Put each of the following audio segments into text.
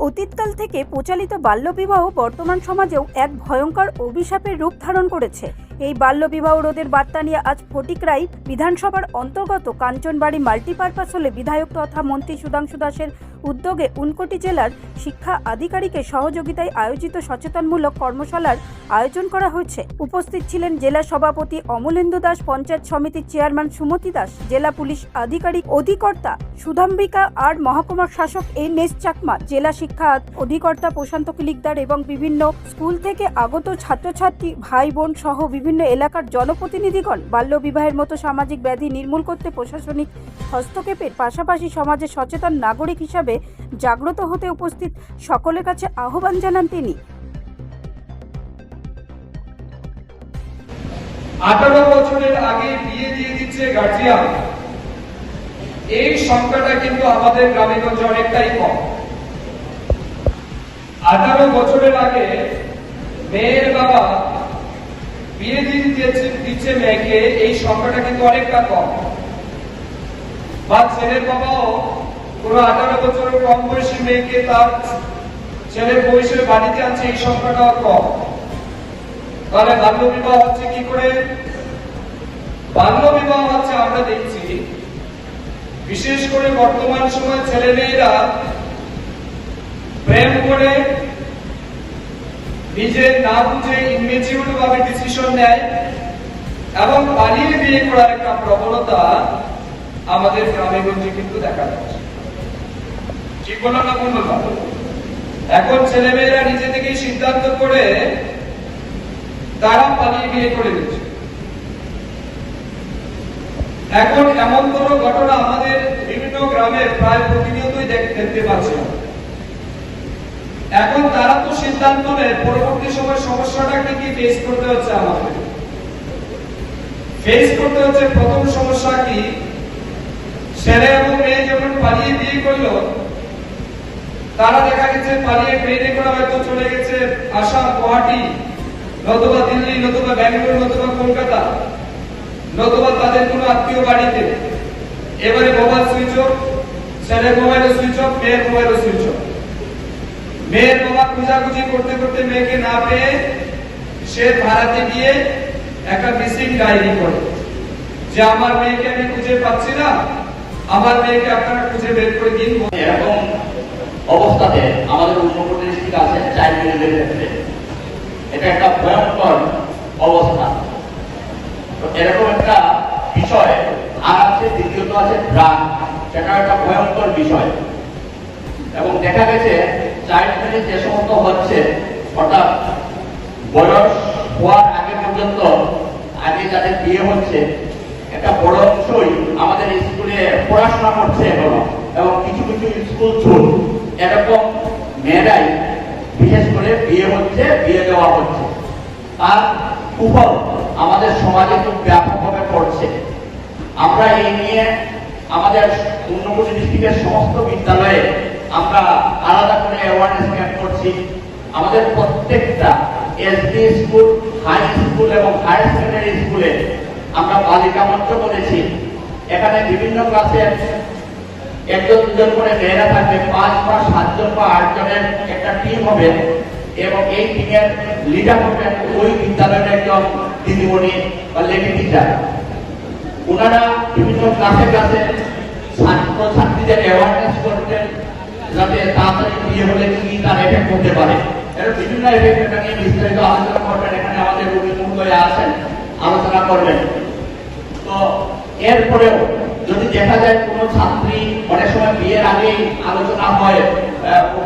অতীতকাল থেকে প্রচলিত বাল্যবিবাহ বর্তমান সমাজেও এক ভয়ঙ্কর অভিশাপের রূপ ধারণ করেছে। এই বাল্যবিবাহ রোধের বার্তা নিয়ে আজ ফটিকরাই বিধানসভার অন্তর্গত কাঞ্চনবাড়ি মাল্টিপারপাস হলে বিধায়ক তথা মন্ত্রী সুধাংশু দাসের উদ্যোগে ঊনকোটি জেলার শিক্ষা আধিকারিকের সহযোগিতায় আয়োজিত সচেতনমূলক কর্মশালার আয়োজন করা হয়েছে। উপস্থিত ছিলেন জেলা সভাপতি অমলেন্দু দাস, পঞ্চায়েত সমিতির চেয়ারম্যান সুমতি দাস, জেলা পুলিশ আধিকারিক অধিকর্তা সুধাম্বিকা আর মহকুমা শাসক NS চাকমা, জেলা শিক্ষা অধিকর্তা প্রশান্ত কিলিকদার এবং বিভিন্ন স্কুল থেকে আগত ছাত্রছাত্রী, ভাই বোন সহ বিভিন্ন এলাকার জনপ্রতিনিধিগণ। বাল্যবিবাহের মতো সামাজিক ব্যাধি নির্মূল করতে প্রশাসনিক হস্তক্ষেপের পাশাপাশি সমাজে সচেতন নাগরিক হিসাবে জাগ্রত হতে উপস্থিত সকলের কাছে আহ্বান জানান তিনি। 18 বছরের আগে বিয়ে দিয়ে দিচ্ছে গার্জিয়ান, এই সংখ্যাটা কিন্তু আমাদের গ্রামেগঞ্জে অনেকটাই কম। 18 বছরের আগে মেয়ের বাবা বিয়ে দিয়ে দিচ্ছে মেয়েকে, এই সংখ্যাটা কিন্তু অনেকটা কম। বা ছেলের বাবাও কোনো 18 বছরের কম বয়সী মেয়েকে তার ছেলের বয়সে বাড়িতে আনছে, এই সংখ্যাটাও কম। তাহলে বাল্যবিবাহ হচ্ছে কি করে? বাল্যবিবাহ হচ্ছে আমরা দেখছি বিশেষ করে বর্তমান সময় ছেলে মেয়েরা প্রেম করে নিজের না বুঝে ইনমেচিউর ভাবে ডিসিশন নেয় এবং পালিয়ে বিয়ে করার একটা প্রবণতা আমাদের গ্রামেগঞ্জে কিন্তু দেখা যাচ্ছে। ঠিক বললাম না বন্ধুরা? এখন ছেলে মেয়েরা নিজে থেকেই সিদ্ধান্ত করে তারা পালিয়ে বিয়ে করে দিচ্ছে। এখন এমন কোন ঘটনা আমাদের বিভিন্ন গ্রামে প্রায় প্রতিনিয়তই দেখতে পাচ্ছি। এখন তারা তো সিদ্ধান্ত নেয়, পরবর্তী সময় সমস্যাটা কি ফেস করতে হচ্ছে আমাদের? ফেস করতে হচ্ছে প্রথম সমস্যা কি, ছেলে এবং মেয়ে যখন পালিয়ে বিয়ে করলো, তারা দেখা গেছে পালিয়ে ট্রেনে করে হয়তো চলে গেছে আসাম, গুয়াহাটি, নতুবা দিল্লি, নতুবা ব্যাঙ্গালোর, নতুবা কলকাতা, নতুবা তাদের কোন আত্মীয় বাড়িতে। এবারে মোবাইল সুইচ অফ, ছেলের মোবাইলও সুইচ অফ, মেয়ের মোবাইলও সুইচ অফ। মেয়ের বাবা খোঁজাখুঁজি করতে করতে মেয়েকে না পেয়ে সে ভাড়াতে গিয়ে একটা মিসিং ডায়েরি করে যে আমার মেয়েকে আমি খুঁজে পাচ্ছি না, আমার মেয়েকে আপনারা খুঁজে বের করে দিন। এরকম অবস্থাতে আমাদের ঊনকোটি ডিস্ট্রিক্ট আছে চাইল্ড ম্যারেজের ক্ষেত্রে এটা একটা ভয়ঙ্কর অবস্থা। তো এরকম একটা বিষয় আর আছে, দ্বিতীয়ত আছে ড্রাগ, সেটা একটা ভয়ঙ্কর বিষয়। এবং দেখা গেছে চাইল্ড ম্যারেজ যে সমস্ত হচ্ছে, অর্থাৎ বয়স হওয়ার আগে পর্যন্ত আগে যাদের বিয়ে হচ্ছে, একটা বড় অংশই আমাদের স্কুলে পড়াশোনা করছে এখনো, এবং কিছু কিছু স্কুল ছুট এরকম মেয়েরাই বিশেষ করে বিয়ে হচ্ছে, বিয়ে দেওয়া হচ্ছে। তার কুফল আমাদের সমাজে খুব ব্যাপকভাবে পড়ছে। আমরা এই নিয়ে আমাদের ঊনকোটি ডিস্ট্রিক্টের সমস্ত বিদ্যালয়ে আমরা আলাদা করে অ্যাওয়ারনেস ক্যাম্প করছি। আমাদের প্রত্যেকটা এসডি স্কুল, হাই স্কুল এবং হায়ার সেকেন্ডারি স্কুলে আমরা বালিকা মঞ্চ করেছি। এখানে বিভিন্ন ক্লাসে একজন দুজন করে মেয়েরা থাকবে, 5 বা 7 জন বা 8 জনের একটা টিম হবে, এবং এই টিমের লিডার হবেন ওই বিদ্যালয়ের একজন দিদিমণি বা লেডি টিচার। ওনারা বিভিন্ন ক্লাসে ক্লাসে ছাত্র ছাত্রীদের অ্যাওয়ারনেস করবেন যাতে তাড়াতাড়ি বিয়ে হলে কি তার এফেক্ট হতে পারে। এর বিভিন্ন এফেক্ট নিয়ে বিস্তারিত আলোচনা করবেন। এখানে আমাদের রবি মহোদয় আছেন, আলোচনা করবেন। তো এরপরেও যদি দেখা যায় কোনো ছাত্রী, অনেক সময় বিয়ের আগেই আলোচনা হয়,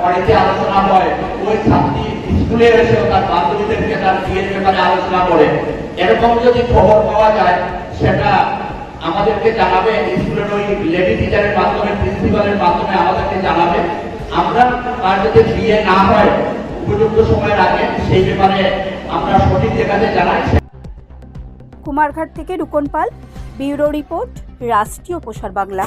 বাড়িতে আলোচনা হয়, ওই ছাত্রী স্কুলে এসেও তার বান্ধবীদেরকে তার বিয়ের ব্যাপারে আলোচনা করে, এরকম যদি খবর পাওয়া যায় সেটা আমাদেরকে জানাবে। স্কুলের ওই লেডি টিচারের মাধ্যমে, প্রিন্সিপালের মাধ্যমে আমাদেরকে জানাবে। আমরা তার যদি বিয়ে না হয় উপযুক্ত সময়ের আগে, সেই ব্যাপারে আমরা সঠিক জায়গাতে জানাই। কুমারঘাট থেকে রুকন পাল, ব্যুরো রিপোর্ট, রাষ্ট্রীয় প্রসার বাংলা।